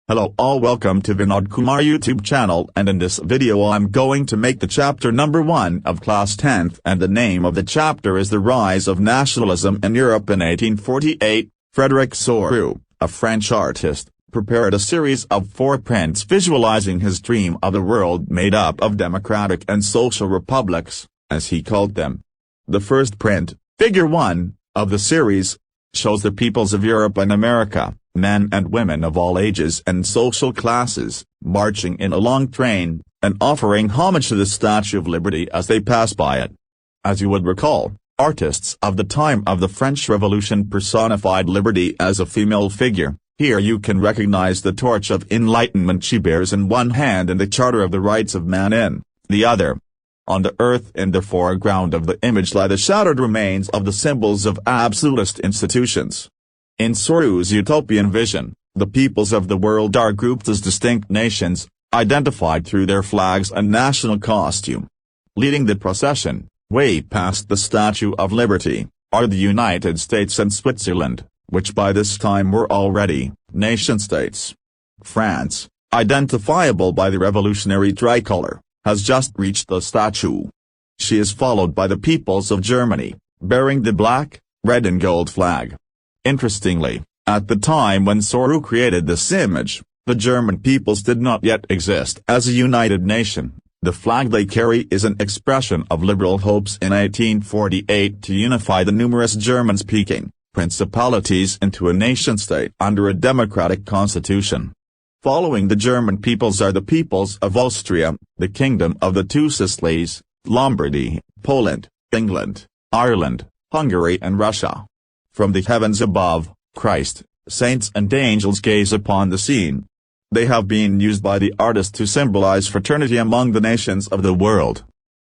Hello all, welcome to Vinod Kumar YouTube channel, and in this video I'm going to make the chapter number 1 of class 10th, and the name of the chapter is The Rise of Nationalism in Europe in 1848. Frédéric Sorel, a French artist, prepared a series of 4 prints visualizing his dream of a world made up of democratic and social republics, as he called them. The first print, figure 1, of the series, shows the peoples of Europe and America, men and women of all ages and social classes, marching in a long train, and offering homage to the Statue of Liberty as they pass by it. As you would recall, artists of the time of the French Revolution personified liberty as a female figure. Here you can recognize the torch of enlightenment she bears in one hand and the Charter of the Rights of Man in the other. On the earth in the foreground of the image lie the shattered remains of the symbols of absolutist institutions. In Sorel's utopian vision, the peoples of the world are grouped as distinct nations, identified through their flags and national costume. Leading the procession, way past the Statue of Liberty, are the United States and Switzerland, which by this time were already nation-states. France, identifiable by the revolutionary tricolor, has just reached the statue. She is followed by the peoples of Germany, bearing the black, red and gold flag. Interestingly, at the time when Sorel created this image, the German peoples did not yet exist as a united nation. The flag they carry is an expression of liberal hopes in 1848 to unify the numerous German-speaking principalities into a nation-state under a democratic constitution. Following the German peoples are the peoples of Austria, the Kingdom of the Two Sicilies, Lombardy, Poland, England, Ireland, Hungary and Russia. From the heavens above, Christ, saints and angels gaze upon the scene. They have been used by the artist to symbolize fraternity among the nations of the world.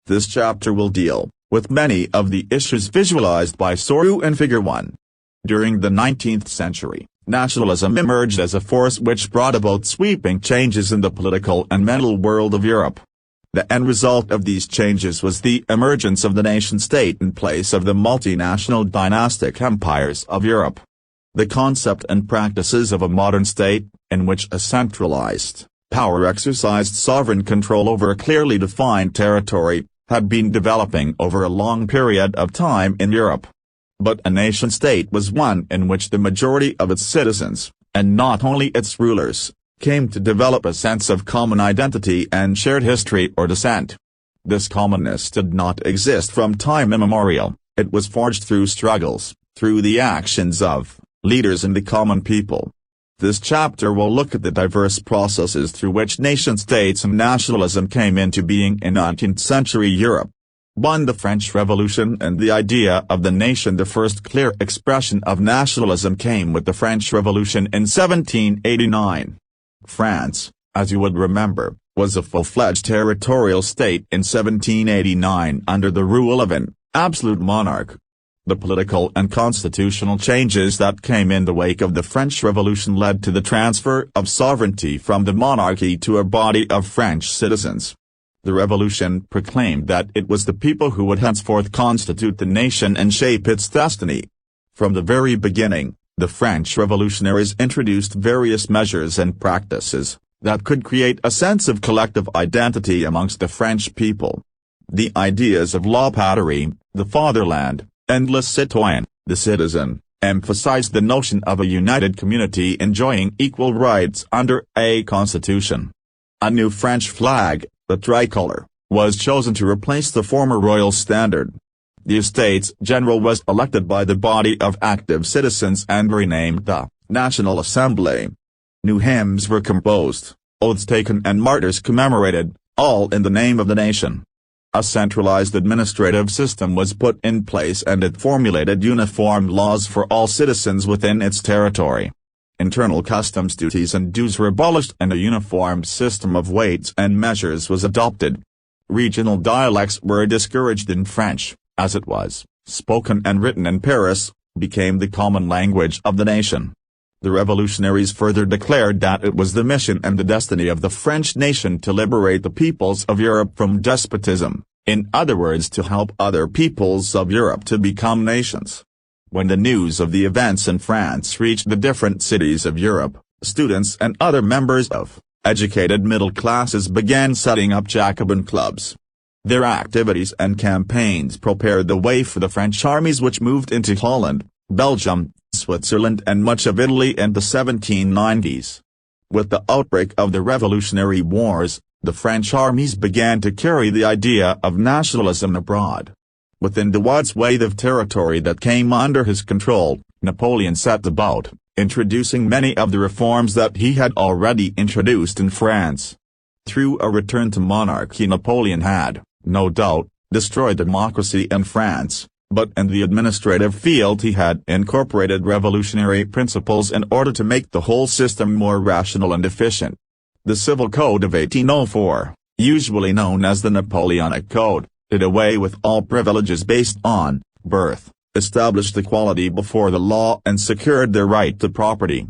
This chapter will deal with many of the issues visualized by Sorel in figure 1. During the 19th century, nationalism emerged as a force which brought about sweeping changes in the political and mental world of Europe. The end result of these changes was the emergence of the nation-state in place of the multinational dynastic empires of Europe. The concept and practices of a modern state, in which a centralized power exercised sovereign control over a clearly defined territory, had been developing over a long period of time in Europe. But a nation-state was one in which the majority of its citizens, and not only its rulers, came to develop a sense of common identity and shared history or descent. This commonness did not exist from time immemorial, it was forged through struggles, through the actions of leaders and the common people. This chapter will look at the diverse processes through which nation-states and nationalism came into being in 19th century Europe. 1. The French Revolution and the idea of the nation. The first clear expression of nationalism came with the French Revolution in 1789. France, as you would remember, was a full-fledged territorial state in 1789 under the rule of an absolute monarch. The political and constitutional changes that came in the wake of the French Revolution led to the transfer of sovereignty from the monarchy to a body of French citizens. The revolution proclaimed that it was the people who would henceforth constitute the nation and shape its destiny. From the very beginning, the French revolutionaries introduced various measures and practices that could create a sense of collective identity amongst the French people. The ideas of la patrie, the fatherland, and le citoyen, the citizen, emphasized the notion of a united community enjoying equal rights under a constitution. A new French flag, the tricolor, was chosen to replace the former royal standard. The Estates General was elected by the body of active citizens and renamed the National Assembly. New hymns were composed, oaths taken and martyrs commemorated, all in the name of the nation. A centralized administrative system was put in place and it formulated uniform laws for all citizens within its territory. Internal customs duties and dues were abolished and a uniformed system of weights and measures was adopted. Regional dialects were discouraged in French, as it was, spoken and written in Paris, became the common language of the nation. The revolutionaries further declared that it was the mission and the destiny of the French nation to liberate the peoples of Europe from despotism, in other words to help other peoples of Europe to become nations. When the news of the events in France reached the different cities of Europe, students and other members of educated middle classes began setting up Jacobin clubs. Their activities and campaigns prepared the way for the French armies which moved into Holland, Belgium, Switzerland and much of Italy in the 1790s. With the outbreak of the Revolutionary Wars, the French armies began to carry the idea of nationalism abroad. Within the wide swathe of territory that came under his control, Napoleon set about introducing many of the reforms that he had already introduced in France. Through a return to monarchy, Napoleon had, no doubt, destroyed democracy in France, but in the administrative field he had incorporated revolutionary principles in order to make the whole system more rational and efficient. The Civil Code of 1804, usually known as the Napoleonic Code, did away with all privileges based on birth, established equality before the law and secured their right to property.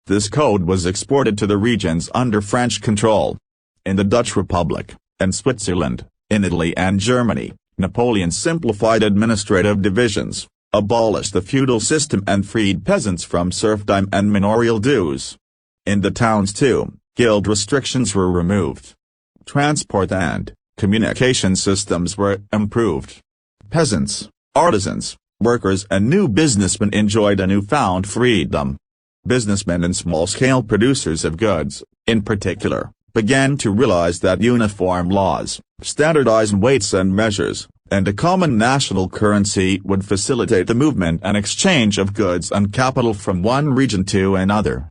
This code was exported to the regions under French control. In the Dutch Republic, and Switzerland, in Italy and Germany, Napoleon simplified administrative divisions, abolished the feudal system and freed peasants from serfdom and manorial dues. In the towns too, guild restrictions were removed. Transport and communication systems were improved. Peasants, artisans, workers and new businessmen enjoyed a newfound freedom. Businessmen and small-scale producers of goods, in particular, began to realize that uniform laws, standardized weights and measures, and a common national currency would facilitate the movement and exchange of goods and capital from one region to another.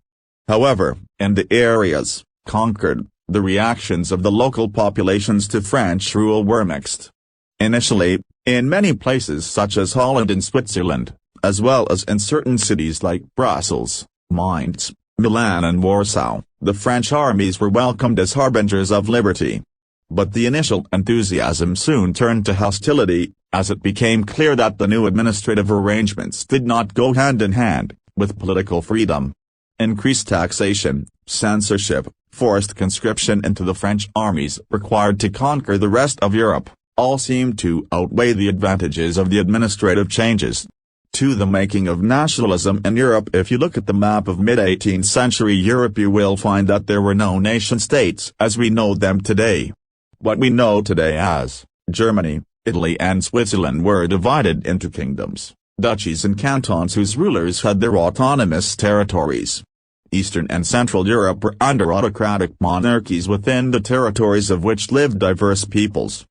However, in the areas conquered, the reactions of the local populations to French rule were mixed. Initially, in many places such as Holland and Switzerland, as well as in certain cities like Brussels, Mainz, Milan and Warsaw, the French armies were welcomed as harbingers of liberty. But the initial enthusiasm soon turned to hostility, as it became clear that the new administrative arrangements did not go hand in hand with political freedom. Increased taxation, censorship, forced conscription into the French armies required to conquer the rest of Europe, all seemed to outweigh the advantages of the administrative changes. To the making of nationalism in Europe. If you look at the map of mid-18th century Europe, you will find that there were no nation-states as we know them today. What we know today as Germany, Italy and Switzerland were divided into kingdoms, duchies and cantons whose rulers had their autonomous territories. Eastern and Central Europe were under autocratic monarchies within the territories of which lived diverse peoples.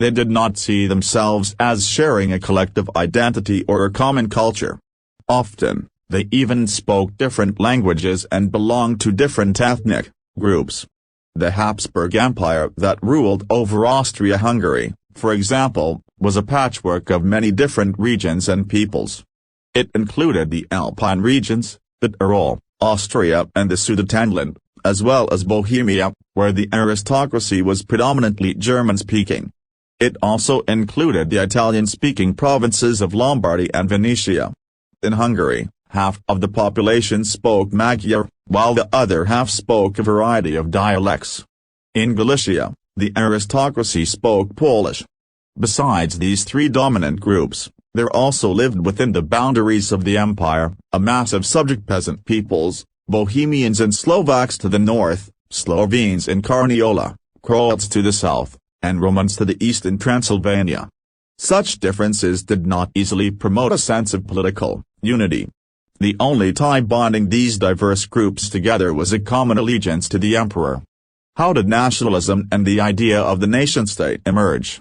They did not see themselves as sharing a collective identity or a common culture. Often, they even spoke different languages and belonged to different ethnic groups. The Habsburg Empire that ruled over Austria-Hungary, for example, was a patchwork of many different regions and peoples. It included the Alpine regions, the Tyrol, Austria and the Sudetenland, as well as Bohemia, where the aristocracy was predominantly German-speaking. It also included the Italian-speaking provinces of Lombardy and Venetia. In Hungary, half of the population spoke Magyar, while the other half spoke a variety of dialects. In Galicia, the aristocracy spoke Polish. Besides these three dominant groups, there also lived within the boundaries of the empire, a mass of subject peasant peoples, Bohemians and Slovaks to the north, Slovenes in Carniola, Croats to the south, and Romans to the east in Transylvania. Such differences did not easily promote a sense of political unity. The only tie bonding these diverse groups together was a common allegiance to the emperor. How did nationalism and the idea of the nation-state emerge?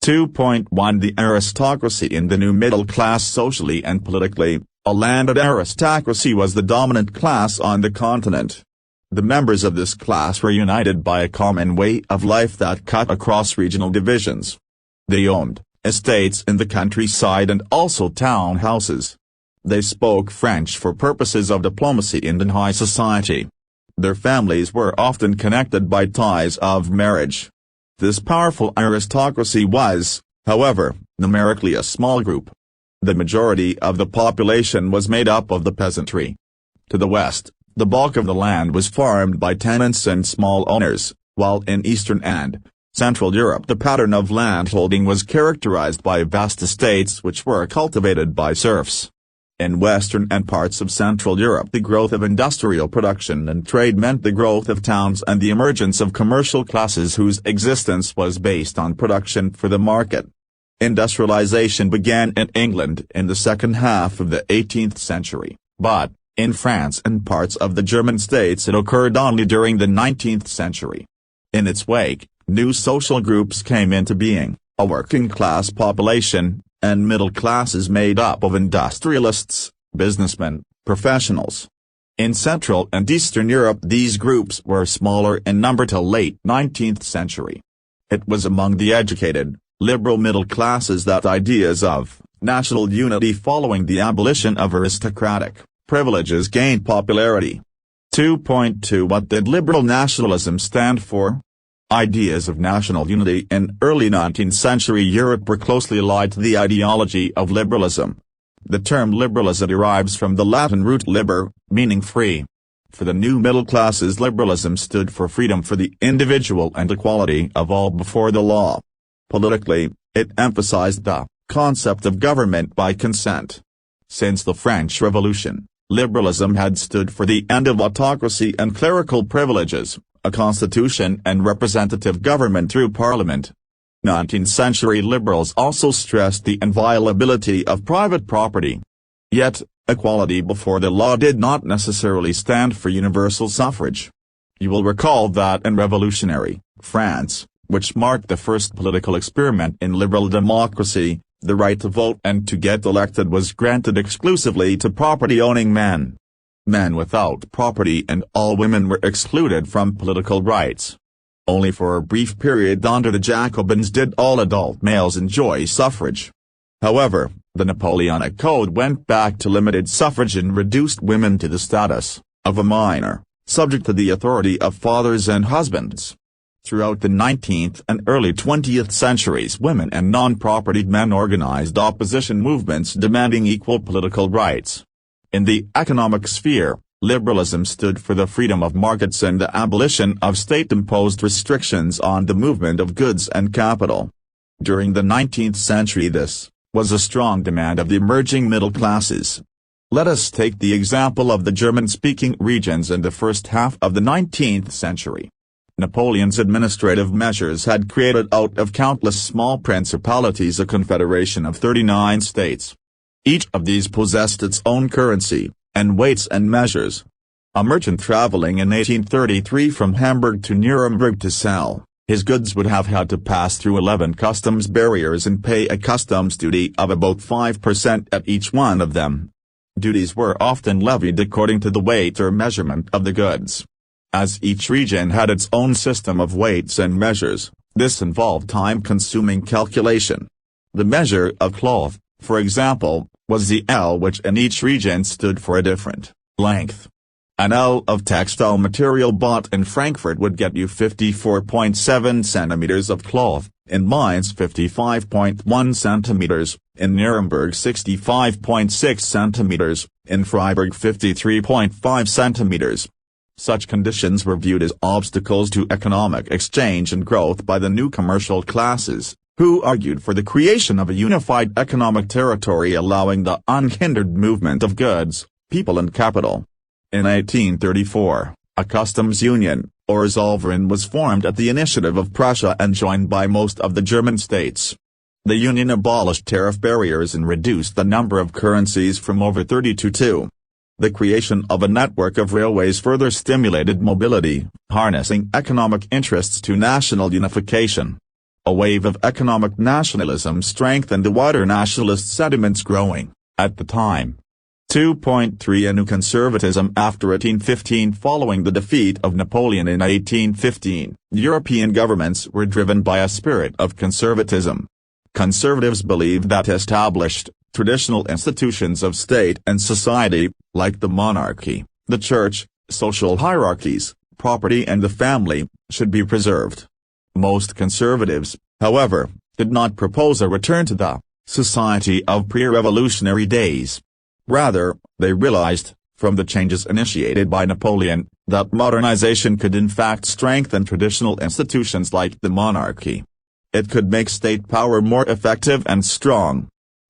2.1 The aristocracy in the new middle class. Socially and politically, a landed aristocracy was the dominant class on the continent. The members of this class were united by a common way of life that cut across regional divisions. They owned estates in the countryside and also town houses. They spoke French for purposes of diplomacy and in high society. Their families were often connected by ties of marriage. This powerful aristocracy was, however, numerically a small group. The majority of the population was made up of the peasantry. To the west, the bulk of the land was farmed by tenants and small owners, while in Eastern and Central Europe the pattern of landholding was characterized by vast estates which were cultivated by serfs. In Western and parts of Central Europe, the growth of industrial production and trade meant the growth of towns and the emergence of commercial classes whose existence was based on production for the market. Industrialization began in England in the second half of the 18th century, but, in France and parts of the German states it occurred only during the 19th century. In its wake, new social groups came into being, a working-class population, and middle classes made up of industrialists, businessmen, professionals. In Central and Eastern Europe these groups were smaller in number till late 19th century. It was among the educated, liberal middle classes that ideas of national unity following the abolition of aristocratic privileges gained popularity. 2.2 What did liberal nationalism stand for? Ideas of national unity in early 19th century Europe were closely allied to the ideology of liberalism. The term liberalism derives from the Latin root liber, meaning free. For the new middle classes liberalism stood for freedom for the individual and equality of all before the law. Politically, it emphasized the concept of government by consent. Since the French Revolution, liberalism had stood for the end of autocracy and clerical privileges, a constitution and representative government through parliament. 19th century liberals also stressed the inviolability of private property. Yet, equality before the law did not necessarily stand for universal suffrage. You will recall that in revolutionary France, which marked the first political experiment in liberal democracy, the right to vote and to get elected was granted exclusively to property-owning men. Men without property and all women were excluded from political rights. Only for a brief period under the Jacobins did all adult males enjoy suffrage. However, the Napoleonic Code went back to limited suffrage and reduced women to the status of a minor, subject to the authority of fathers and husbands. Throughout the 19th and early 20th centuries women and non-propertied men organized opposition movements demanding equal political rights. In the economic sphere, liberalism stood for the freedom of markets and the abolition of state-imposed restrictions on the movement of goods and capital. During the 19th century this was a strong demand of the emerging middle classes. Let us take the example of the German-speaking regions in the first half of the 19th century. Napoleon's administrative measures had created out of countless small principalities a confederation of 39 states. Each of these possessed its own currency, and weights and measures. A merchant traveling in 1833 from Hamburg to Nuremberg to sell his goods would have had to pass through 11 customs barriers and pay a customs duty of about 5% at each one of them. Duties were often levied according to the weight or measurement of the goods. As each region had its own system of weights and measures, this involved time-consuming calculation. The measure of cloth, for example, was the L, which in each region stood for a different length. An L of textile material bought in Frankfurt would get you 54.7 centimeters of cloth, in Mainz 55.1 centimeters, in Nuremberg 65.6 centimeters, in Freiburg 53.5 centimeters. Such conditions were viewed as obstacles to economic exchange and growth by the new commercial classes, who argued for the creation of a unified economic territory allowing the unhindered movement of goods, people and capital. In 1834, a customs union, or Zollverein, was formed at the initiative of Prussia and joined by most of the German states. The union abolished tariff barriers and reduced the number of currencies from over 30 to 2. The creation of a network of railways further stimulated mobility, harnessing economic interests to national unification. A wave of economic nationalism strengthened the wider nationalist sentiments growing, at the time. 2.3 A new conservatism after 1815. Following the defeat of Napoleon in 1815, European governments were driven by a spirit of conservatism. Conservatives believed that established, traditional institutions of state and society, like the monarchy, the church, social hierarchies, property and the family, should be preserved. Most conservatives, however, did not propose a return to the society of pre-revolutionary days. Rather, they realized, from the changes initiated by Napoleon, that modernization could in fact strengthen traditional institutions like the monarchy. It could make state power more effective and strong.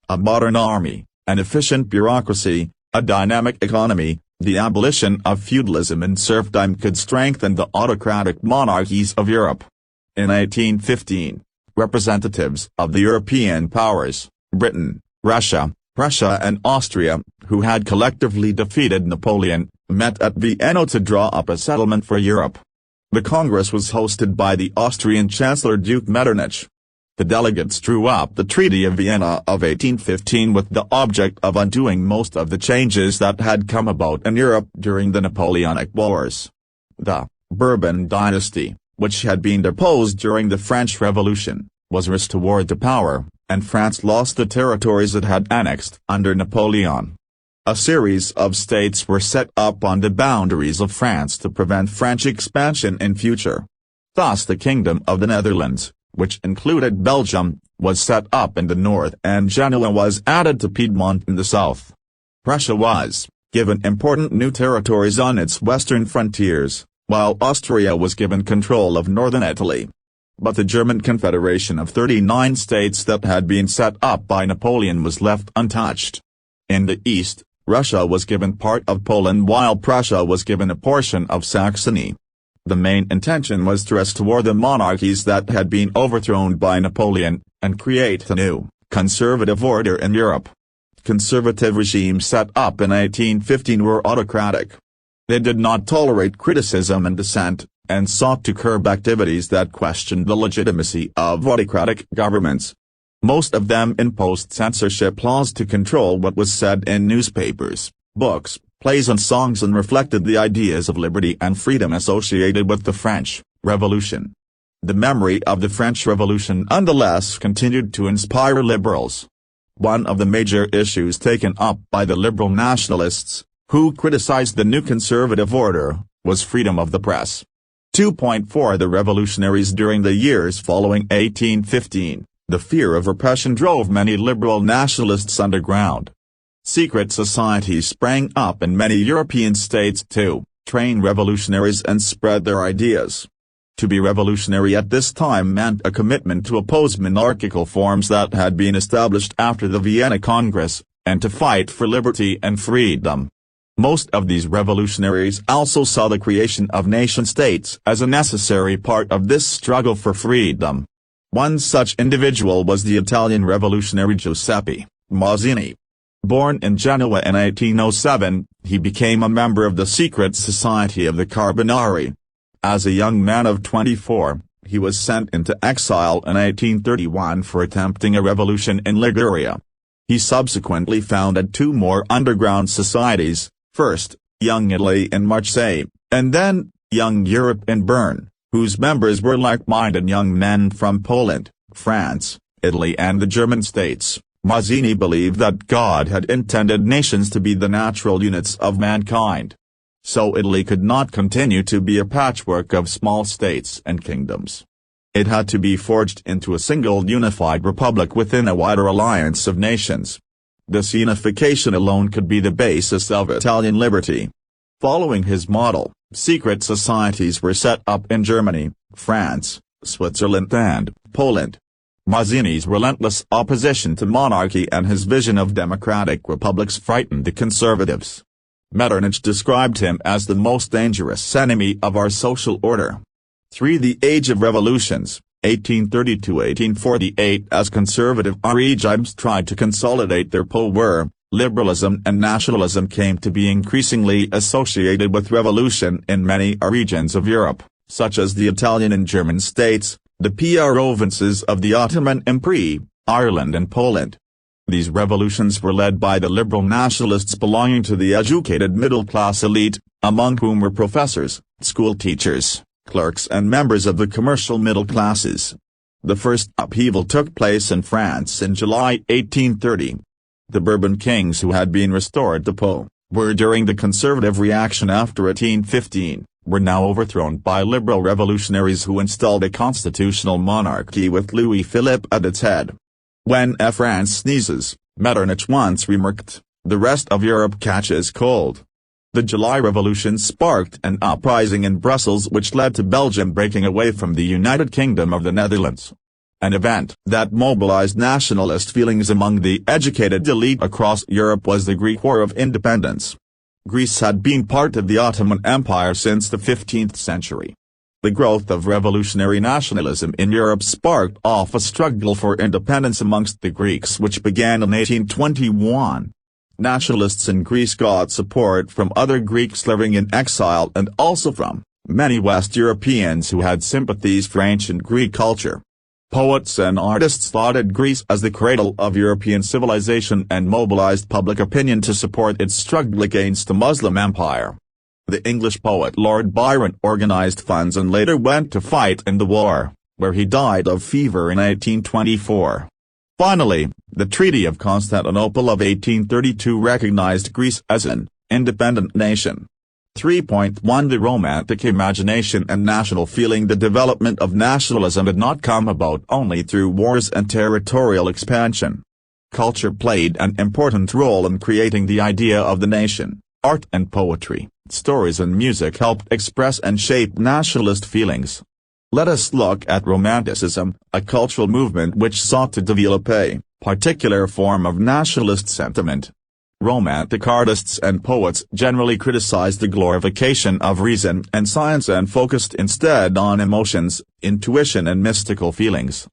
A modern army, an efficient bureaucracy, a dynamic economy, the abolition of feudalism and serfdom could strengthen the autocratic monarchies of Europe. In 1815, representatives of the European powers, Britain, Russia, Prussia and Austria, who had collectively defeated Napoleon, met at Vienna to draw up a settlement for Europe. The Congress was hosted by the Austrian Chancellor Duke Metternich. The delegates drew up the Treaty of Vienna of 1815 with the object of undoing most of the changes that had come about in Europe during the Napoleonic Wars. The Bourbon dynasty, which had been deposed during the French Revolution, was restored to power, and France lost the territories it had annexed under Napoleon. A series of states were set up on the boundaries of France to prevent French expansion in future. Thus the Kingdom of the Netherlands, which included Belgium, was set up in the north and Genoa was added to Piedmont in the south. Prussia was given important new territories on its western frontiers, while Austria was given control of northern Italy. But the German Confederation of 39 states that had been set up by Napoleon was left untouched. In the east, Russia was given part of Poland while Prussia was given a portion of Saxony. The main intention was to restore the monarchies that had been overthrown by Napoleon, and create a new, conservative order in Europe. Conservative regimes set up in 1815 were autocratic. They did not tolerate criticism and dissent, and sought to curb activities that questioned the legitimacy of autocratic governments. Most of them imposed censorship laws to control what was said in newspapers, books, plays and songs and reflected the ideas of liberty and freedom associated with the French Revolution. The memory of the French Revolution nonetheless continued to inspire liberals. One of the major issues taken up by the liberal nationalists, who criticized the new conservative order, was freedom of the press. 2.4 The revolutionaries during the years following 1815, the fear of repression drove many liberal nationalists underground. Secret societies sprang up in many European states to train revolutionaries and spread their ideas. To be revolutionary at this time meant a commitment to oppose monarchical forms that had been established after the Vienna Congress, and to fight for liberty and freedom. Most of these revolutionaries also saw the creation of nation-states as a necessary part of this struggle for freedom. One such individual was the Italian revolutionary Giuseppe Mazzini. Born in Genoa in 1807, he became a member of the secret society of the Carbonari. As a young man of 24, he was sent into exile in 1831 for attempting a revolution in Liguria. He subsequently founded two more underground societies, first, Young Italy in Marseille, and then, Young Europe in Bern, whose members were like-minded young men from Poland, France, Italy and the German states. Mazzini believed that God had intended nations to be the natural units of mankind. So Italy could not continue to be a patchwork of small states and kingdoms. It had to be forged into a single unified republic within a wider alliance of nations. This unification alone could be the basis of Italian liberty. Following his model, secret societies were set up in Germany, France, Switzerland and Poland. Mazzini's relentless opposition to monarchy and his vision of democratic republics frightened the conservatives. Metternich described him as the most dangerous enemy of our social order. 3. The Age of Revolutions, 1830–1848. As conservative regimes tried to consolidate their power, liberalism and nationalism came to be increasingly associated with revolution in many regions of Europe, such as the Italian and German states, the provinces of the Ottoman Empire, Ireland and Poland. These revolutions were led by the liberal nationalists belonging to the educated middle-class elite, among whom were professors, school teachers, clerks and members of the commercial middle classes. The first upheaval took place in France in July 1830. The Bourbon kings who had been restored to power, during the conservative reaction after 1815, were now overthrown by liberal revolutionaries who installed a constitutional monarchy with Louis Philippe at its head. When France sneezes, Metternich once remarked, the rest of Europe catches cold. The July Revolution sparked an uprising in Brussels which led to Belgium breaking away from the United Kingdom of the Netherlands. An event that mobilized nationalist feelings among the educated elite across Europe was the Greek War of Independence. Greece had been part of the Ottoman Empire since the 15th century. The growth of revolutionary nationalism in Europe sparked off a struggle for independence amongst the Greeks which began in 1821. Nationalists in Greece got support from other Greeks living in exile and also from many West Europeans who had sympathies for ancient Greek culture. Poets and artists lauded Greece as the cradle of European civilization and mobilized public opinion to support its struggle against the Muslim Empire. The English poet Lord Byron organized funds and later went to fight in the war, where he died of fever in 1824. Finally, the Treaty of Constantinople of 1832 recognized Greece as an independent nation. 3.1 The Romantic imagination and national feeling. The development of nationalism did not come about only through wars and territorial expansion. Culture played an important role in creating the idea of the nation. Art and poetry, stories and music helped express and shape nationalist feelings. Let us look at Romanticism, a cultural movement which sought to develop a particular form of nationalist sentiment. Romantic artists and poets generally criticized the glorification of reason and science and focused instead on emotions, intuition and mystical feelings.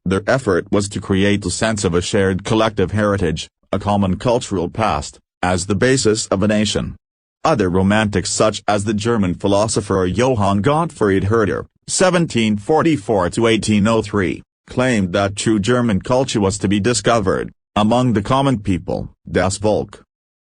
Their effort was to create a sense of a shared collective heritage, a common cultural past, as the basis of a nation. Other romantics such as the German philosopher Johann Gottfried Herder, 1744–1803, claimed that true German culture was to be discovered among the common people, das Volk.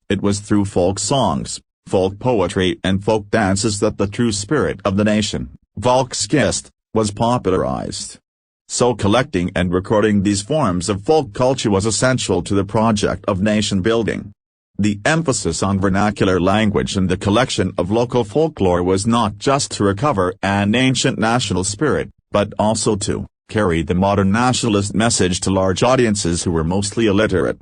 It was through folk songs, folk poetry and folk dances that the true spirit of the nation, Volksgeist, was popularized. So collecting and recording these forms of folk culture was essential to the project of nation building. The emphasis on vernacular language and the collection of local folklore was not just to recover an ancient national spirit, but also to carry the modern nationalist message to large audiences who were mostly illiterate.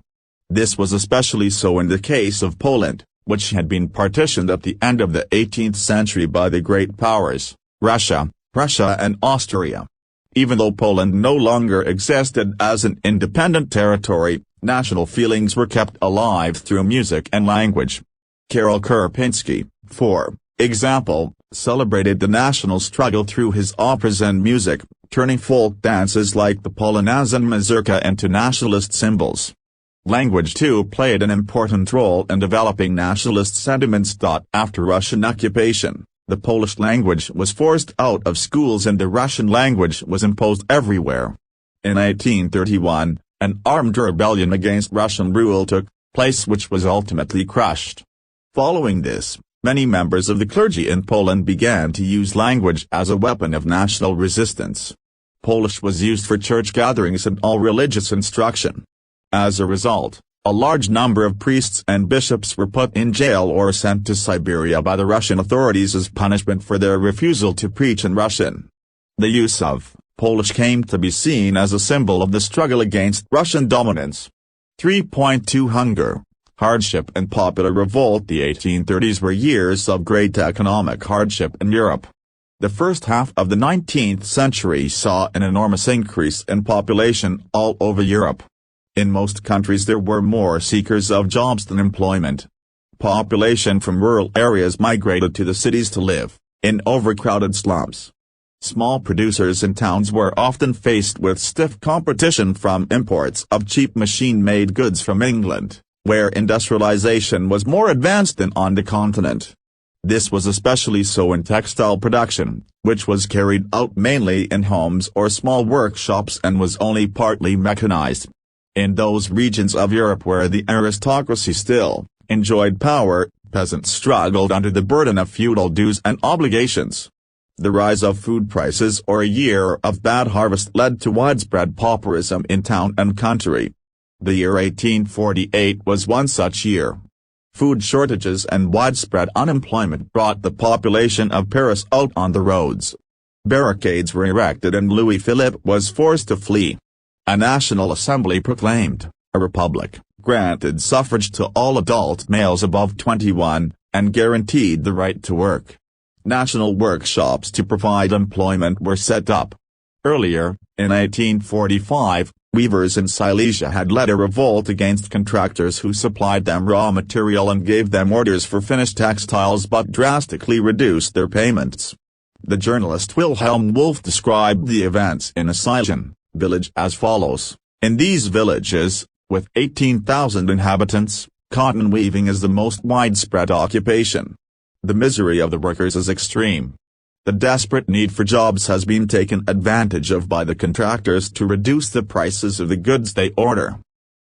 This was especially so in the case of Poland, which had been partitioned at the end of the 18th century by the great powers, Russia, Prussia and Austria. Even though Poland no longer existed as an independent territory, national feelings were kept alive through music and language. Karol Karpinski, for example, celebrated the national struggle through his operas and music, turning folk dances like the Polonaise and mazurka into nationalist symbols. Language too played an important role in developing nationalist sentiments. After Russian occupation, the Polish language was forced out of schools and the Russian language was imposed everywhere. In 1831, an armed rebellion against Russian rule took place which was ultimately crushed. Following this, many members of the clergy in Poland began to use language as a weapon of national resistance. Polish was used for church gatherings and all religious instruction. As a result, a large number of priests and bishops were put in jail or sent to Siberia by the Russian authorities as punishment for their refusal to preach in Russian. The use of Polish came to be seen as a symbol of the struggle against Russian dominance. 3.2 Hunger, hardship and popular revolt. The 1830s were years of great economic hardship in Europe. The first half of the 19th century saw an enormous increase in population all over Europe. In most countries there were more seekers of jobs than employment. Population from rural areas migrated to the cities to live in overcrowded slums. Small producers in towns were often faced with stiff competition from imports of cheap machine-made goods from England, where industrialization was more advanced than on the continent. This was especially so in textile production, which was carried out mainly in homes or small workshops and was only partly mechanized. In those regions of Europe where the aristocracy still enjoyed power, peasants struggled under the burden of feudal dues and obligations. The rise of food prices or a year of bad harvest led to widespread pauperism in town and country. The year 1848 was one such year. Food shortages and widespread unemployment brought the population of Paris out on the roads. Barricades were erected and Louis Philippe was forced to flee. A National Assembly proclaimed a republic, granted suffrage to all adult males above 21, and guaranteed the right to work. National workshops to provide employment were set up. Earlier, In 1845, weavers in Silesia had led a revolt against contractors who supplied them raw material and gave them orders for finished textiles but drastically reduced their payments. The journalist Wilhelm Wolff described the events in a Silesian village as follows: "In these villages, with 18,000 inhabitants, cotton weaving is the most widespread occupation. The misery of the workers is extreme. The desperate need for jobs has been taken advantage of by the contractors to reduce the prices of the goods they order."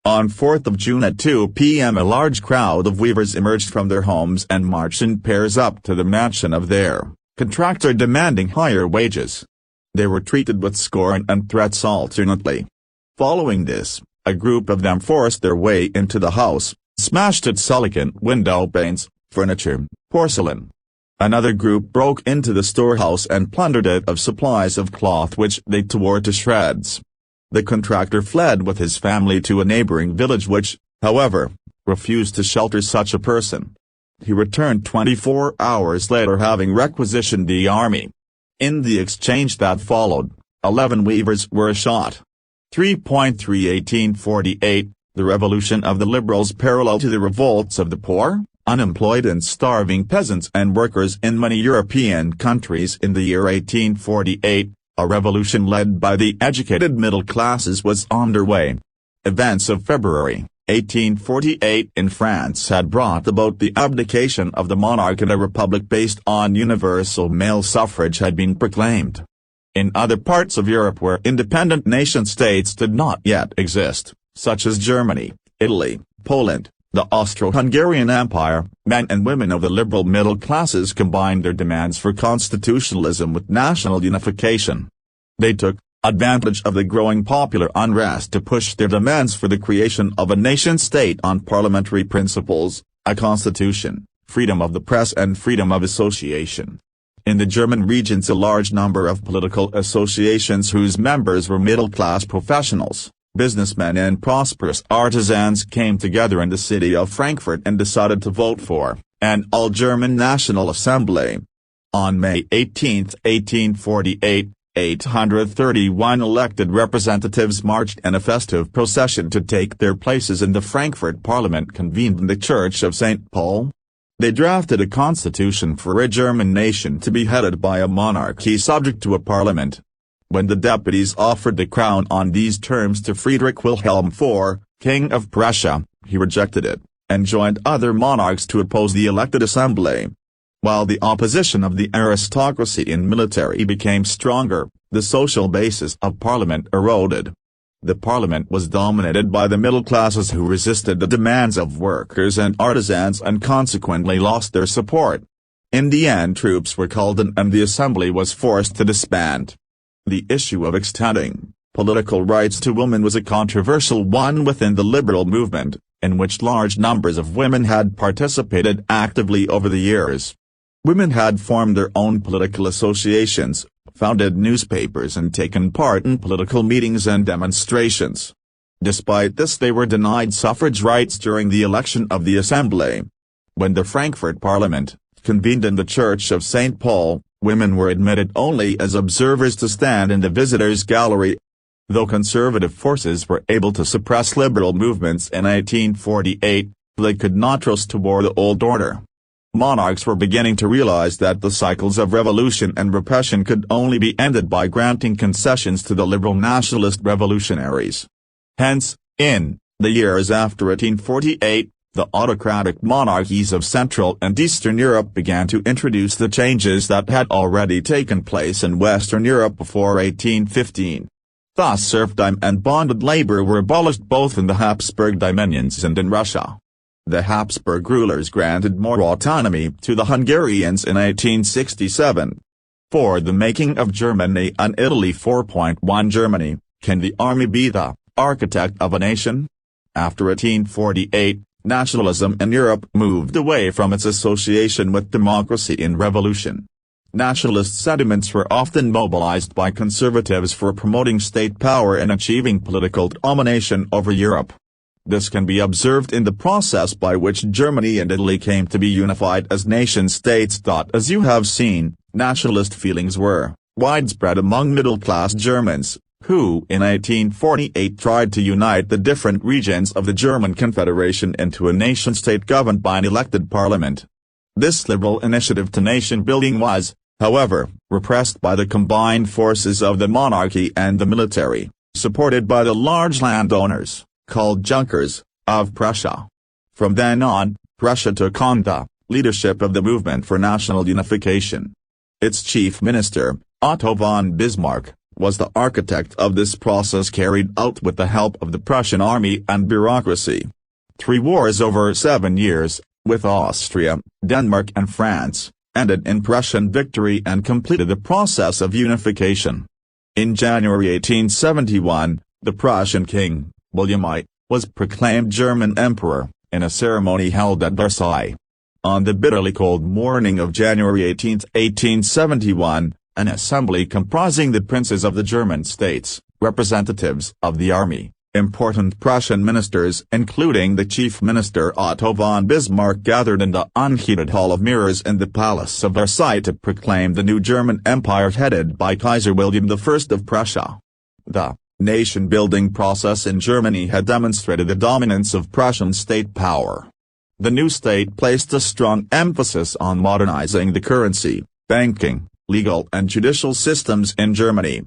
On 4th of June at 2 p.m. a large crowd of weavers emerged from their homes and marched in pairs up to the mansion of their contractor demanding higher wages. They were treated with scorn and threats alternately. Following this, a group of them forced their way into the house, smashed its elegant window panes, furniture, porcelain. Another group broke into the storehouse and plundered it of supplies of cloth which they tore to shreds. The contractor fled with his family to a neighboring village which, however, refused to shelter such a person. He returned 24 hours later having requisitioned the army. In the exchange that followed, 11 weavers were shot. 3.3 1848, the revolution of the liberals parallel to the revolts of the poor, unemployed and starving peasants and workers in many European countries in the year 1848, a revolution led by the educated middle classes was underway. Events of February 1848 in France had brought about the abdication of the monarch and a republic based on universal male suffrage had been proclaimed. In other parts of Europe where independent nation-states did not yet exist, such as Germany, Italy, Poland, the Austro-Hungarian Empire, men and women of the liberal middle classes combined their demands for constitutionalism with national unification. They took advantage of the growing popular unrest to push their demands for the creation of a nation-state on parliamentary principles, a constitution, freedom of the press and freedom of association. In the German regions a large number of political associations whose members were middle-class professionals, businessmen and prosperous artisans came together in the city of Frankfurt and decided to vote for an all-German National Assembly. On May 18, 1848, 831 elected representatives marched in a festive procession to take their places in the Frankfurt Parliament convened in the Church of St. Paul. They drafted a constitution for a German nation to be headed by a monarchy subject to a parliament. When the deputies offered the crown on these terms to Friedrich Wilhelm IV, King of Prussia, he rejected it, and joined other monarchs to oppose the elected assembly. While the opposition of the aristocracy in military became stronger, the social basis of parliament eroded. The parliament was dominated by the middle classes who resisted the demands of workers and artisans and consequently lost their support. In the end troops were called in and the assembly was forced to disband. The issue of extending political rights to women was a controversial one within the liberal movement, in which large numbers of women had participated actively over the years. Women had formed their own political associations, founded newspapers and taken part in political meetings and demonstrations. Despite this they were denied suffrage rights during the election of the assembly. When the Frankfurt Parliament convened in the Church of St. Paul, women were admitted only as observers to stand in the visitors' gallery. Though conservative forces were able to suppress liberal movements in 1848, they could not trust toward the old order. Monarchs were beginning to realize that the cycles of revolution and repression could only be ended by granting concessions to the liberal nationalist revolutionaries. Hence, in the years after 1848, the autocratic monarchies of Central and Eastern Europe began to introduce the changes that had already taken place in Western Europe before 1815. Thus serfdom and bonded labor were abolished both in the Habsburg dominions and in Russia. The Habsburg rulers granted more autonomy to the Hungarians in 1867. For the making of Germany and Italy 4.1 Germany, can the army be the architect of a nation? After 1848, nationalism in Europe moved away from its association with democracy in revolution. Nationalist sentiments were often mobilized by conservatives for promoting state power and achieving political domination over Europe. This can be observed in the process by which Germany and Italy came to be unified as nation-states. As you have seen, nationalist feelings were widespread among middle-class Germans, who in 1848 tried to unite the different regions of the German Confederation into a nation-state governed by an elected parliament. This liberal initiative to nation-building was, however, repressed by the combined forces of the monarchy and the military, supported by the large landowners, called Junkers, of Prussia. From then on, Prussia took on the leadership of the movement for national unification. Its chief minister, Otto von Bismarck, was the architect of this process carried out with the help of the Prussian army and bureaucracy. 3 wars over 7 years, with Austria, Denmark and France, ended in Prussian victory and completed the process of unification. In January 1871, the Prussian king, William I, was proclaimed German emperor, in a ceremony held at Versailles. On the bitterly cold morning of January 18, 1871, an assembly comprising the princes of the German states, representatives of the army, important Prussian ministers including the chief minister Otto von Bismarck gathered in the unheated Hall of Mirrors in the Palace of Versailles to proclaim the new German Empire headed by Kaiser William I of Prussia. The nation-building process in Germany had demonstrated the dominance of Prussian state power. The new state placed a strong emphasis on modernizing the currency, banking, legal and judicial systems in Germany.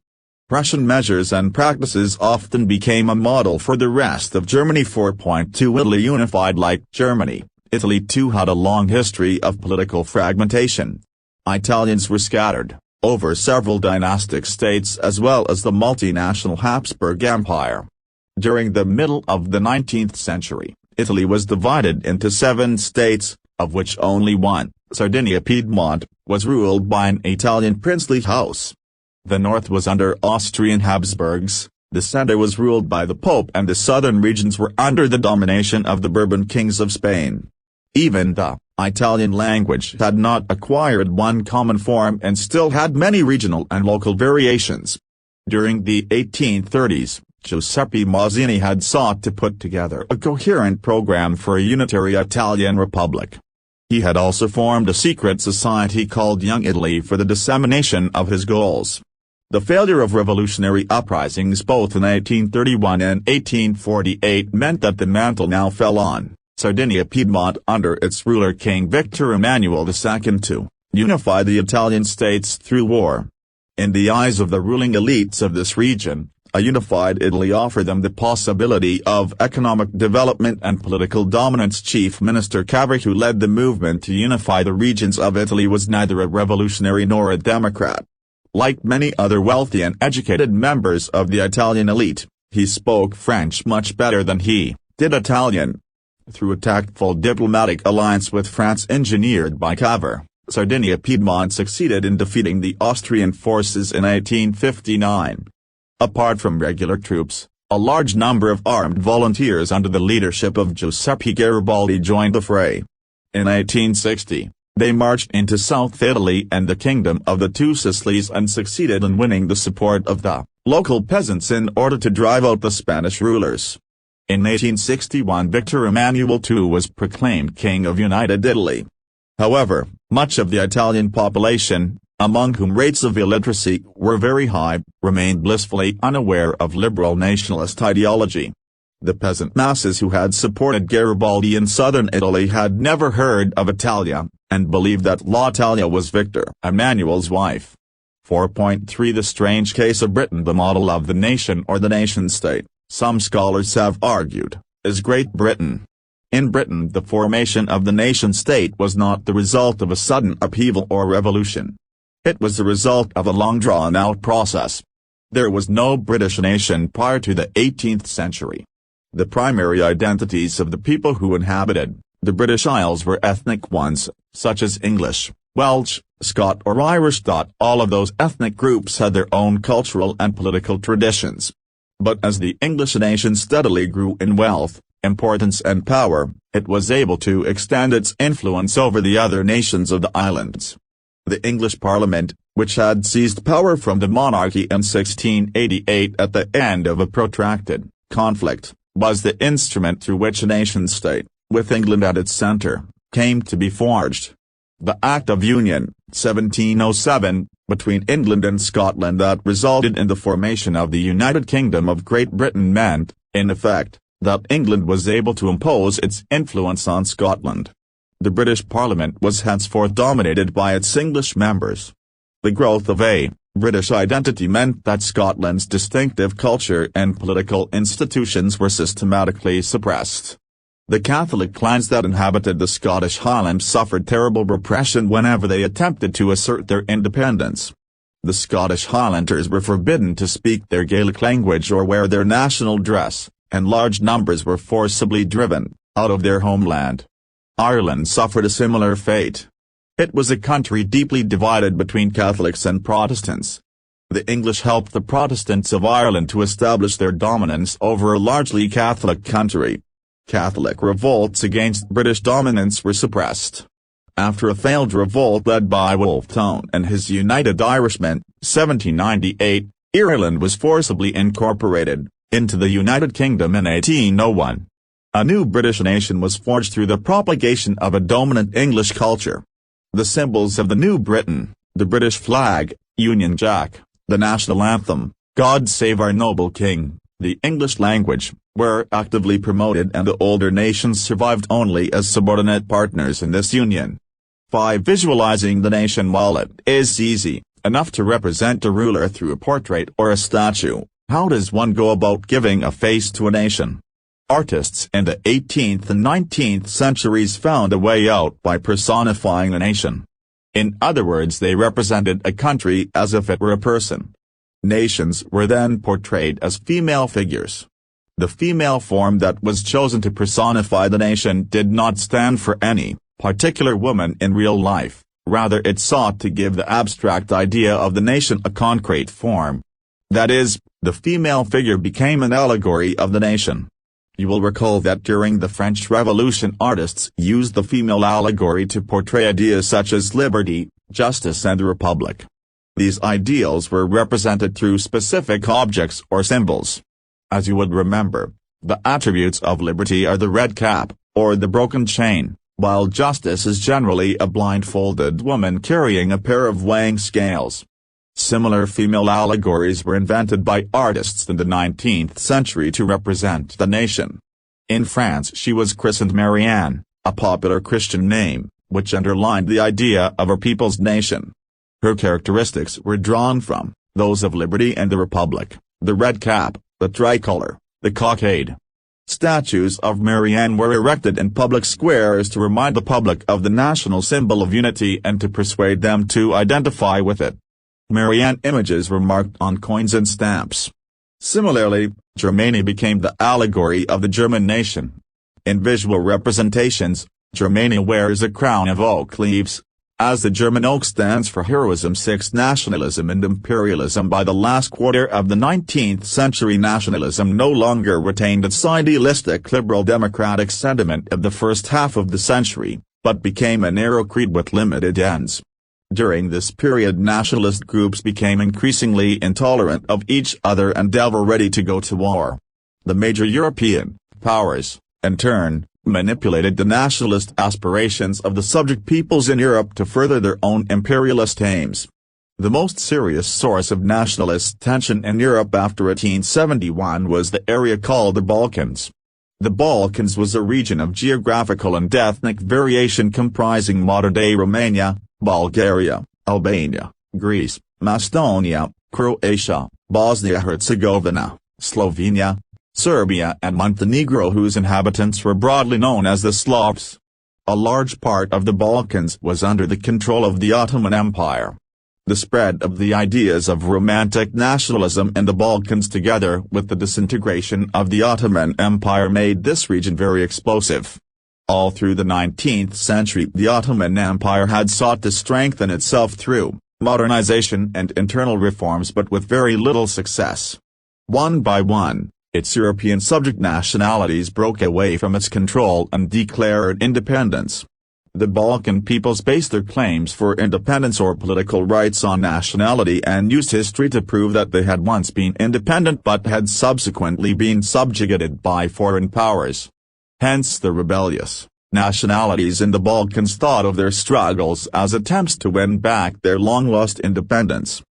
Prussian measures and practices often became a model for the rest of Germany. 4.2 Italy unified. Like Germany, Italy too had a long history of political fragmentation. Italians were scattered over several dynastic states as well as the multinational Habsburg Empire. During the middle of the 19th century, Italy was divided into 7 states, of which only one, Sardinia-Piedmont, was ruled by an Italian princely house. The north was under Austrian Habsburgs, the center was ruled by the Pope and the southern regions were under the domination of the Bourbon kings of Spain. Even the Italian language had not acquired one common form and still had many regional and local variations. During the 1830s, Giuseppe Mazzini had sought to put together a coherent program for a unitary Italian republic. He had also formed a secret society called Young Italy for the dissemination of his goals. The failure of revolutionary uprisings both in 1831 and 1848 meant that the mantle now fell on Sardinia-Piedmont under its ruler King Victor Emmanuel II to unify the Italian states through war. In the eyes of the ruling elites of this region, a unified Italy offered them the possibility of economic development and political dominance. Chief Minister Cavour, who led the movement to unify the regions of Italy, was neither a revolutionary nor a democrat. Like many other wealthy and educated members of the Italian elite, he spoke French much better than he did Italian. Through a tactful diplomatic alliance with France engineered by Cavour, Sardinia-Piedmont succeeded in defeating the Austrian forces in 1859. Apart from regular troops, a large number of armed volunteers under the leadership of Giuseppe Garibaldi joined the fray. In 1860, they marched into South Italy and the Kingdom of the Two Sicilies and succeeded in winning the support of the local peasants in order to drive out the Spanish rulers. In 1861 Victor Emmanuel II was proclaimed King of United Italy. However, much of the Italian population, among whom rates of illiteracy were very high, remained blissfully unaware of liberal nationalist ideology. The peasant masses who had supported Garibaldi in southern Italy had never heard of Italia, and believed that L'Italia was Victor Emmanuel's wife. 4.3 The strange case of Britain. The model of the nation or the nation-state, some scholars have argued, is Great Britain. In Britain the formation of the nation-state was not the result of a sudden upheaval or revolution. It was the result of a long drawn-out process. There was no British nation prior to the 18th century. The primary identities of the people who inhabited the British Isles were ethnic ones, such as English, Welsh, Scot or Irish. All of those ethnic groups had their own cultural and political traditions. But as the English nation steadily grew in wealth, importance and power, it was able to extend its influence over the other nations of the islands. The English Parliament, which had seized power from the monarchy in 1688 at the end of a protracted conflict, was the instrument through which a nation-state, with England at its centre, came to be forged. The Act of Union, 1707, between England and Scotland that resulted in the formation of the United Kingdom of Great Britain meant, in effect, that England was able to impose its influence on Scotland. The British Parliament was henceforth dominated by its English members. The growth of a British identity meant that Scotland's distinctive culture and political institutions were systematically suppressed. The Catholic clans that inhabited the Scottish Highlands suffered terrible repression whenever they attempted to assert their independence. The Scottish Highlanders were forbidden to speak their Gaelic language or wear their national dress, and large numbers were forcibly driven out of their homeland. Ireland suffered a similar fate. It was a country deeply divided between Catholics and Protestants. The English helped the Protestants of Ireland to establish their dominance over a largely Catholic country. Catholic revolts against British dominance were suppressed. After a failed revolt led by Wolfe Tone and his United Irishmen, 1798, Ireland was forcibly incorporated into the United Kingdom in 1801. A new British nation was forged through the propagation of a dominant English culture. The symbols of the new Britain, the British flag, Union Jack, the national anthem, God Save Our Noble King, the English language, were actively promoted, and the older nations survived only as subordinate partners in this union. 5. Visualizing the nation. While it is easy enough to represent a ruler through a portrait or a statue, how does one go about giving a face to a nation? Artists in the 18th and 19th centuries found a way out by personifying a nation. In other words, they represented a country as if it were a person. Nations were then portrayed as female figures. The female form that was chosen to personify the nation did not stand for any particular woman in real life, rather it sought to give the abstract idea of the nation a concrete form. That is, the female figure became an allegory of the nation. You will recall that during the French Revolution artists used the female allegory to portray ideas such as liberty, justice and the republic. These ideals were represented through specific objects or symbols. As you would remember, the attributes of liberty are the red cap, or the broken chain, while justice is generally a blindfolded woman carrying a pair of weighing scales. Similar female allegories were invented by artists in the 19th century to represent the nation. In France she was christened Marianne, a popular Christian name, which underlined the idea of a people's nation. Her characteristics were drawn from those of liberty and the republic, the red cap, the tricolor, the cockade. Statues of Marianne were erected in public squares to remind the public of the national symbol of unity and to persuade them to identify with it. Marianne images were marked on coins and stamps. Similarly, Germany became the allegory of the German nation. In visual representations, Germany wears a crown of oak leaves. As the German oak stands for heroism. 6. Nationalism and imperialism. By the last quarter of the 19th century, nationalism no longer retained its idealistic liberal democratic sentiment of the first half of the century, but became a narrow creed with limited ends. During this period, nationalist groups became increasingly intolerant of each other and ever ready to go to war. The major European powers, in turn, manipulated the nationalist aspirations of the subject peoples in Europe to further their own imperialist aims. The most serious source of nationalist tension in Europe after 1871 was the area called the Balkans. The Balkans was a region of geographical and ethnic variation comprising modern-day Romania, Bulgaria, Albania, Greece, Macedonia, Croatia, Bosnia-Herzegovina, Slovenia, Serbia and Montenegro, whose inhabitants were broadly known as the Slavs. A large part of the Balkans was under the control of the Ottoman Empire. The spread of the ideas of romantic nationalism in the Balkans together with the disintegration of the Ottoman Empire made this region very explosive. All through the 19th century the Ottoman Empire had sought to strengthen itself through modernization and internal reforms, but with very little success. One by one, its European subject nationalities broke away from its control and declared independence. The Balkan peoples based their claims for independence or political rights on nationality and used history to prove that they had once been independent but had subsequently been subjugated by foreign powers. Hence the rebellious, Nationalities in the Balkans thought of their struggles as attempts to win back their long-lost independence.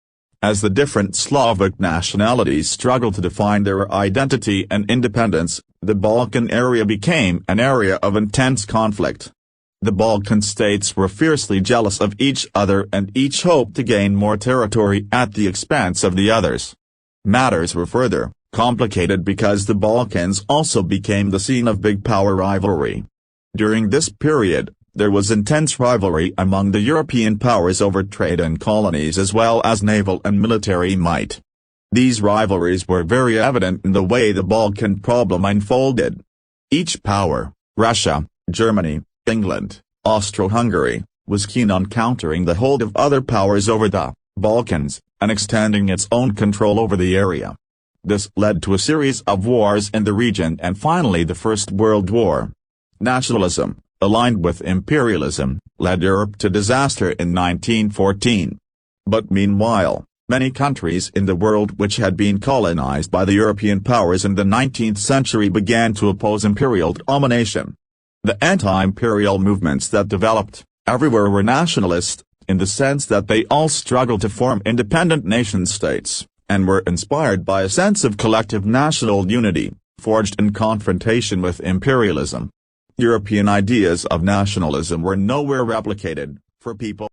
As the different Slavic nationalities struggled to define their identity and independence, the Balkan area became an area of intense conflict. The Balkan states were fiercely jealous of each other and each hoped to gain more territory at the expense of the others. Matters were further complicated because the Balkans also became the scene of big power rivalry. During this period, there was intense rivalry among the European powers over trade and colonies as well as naval and military might. These rivalries were very evident in the way the Balkan problem unfolded. Each power, Russia, Germany, England, Austro-Hungary, was keen on countering the hold of other powers over the Balkans, and extending its own control over the area. This led to a series of wars in the region and finally the First World War. Nationalism, aligned with imperialism, led Europe to disaster in 1914. But meanwhile, many countries in the world which had been colonized by the European powers in the 19th century began to oppose imperial domination. The anti-imperial movements that developed everywhere were nationalist, in the sense that they all struggled to form independent nation-states, and were inspired by a sense of collective national unity, forged in confrontation with imperialism. European ideas of nationalism were nowhere replicated, for people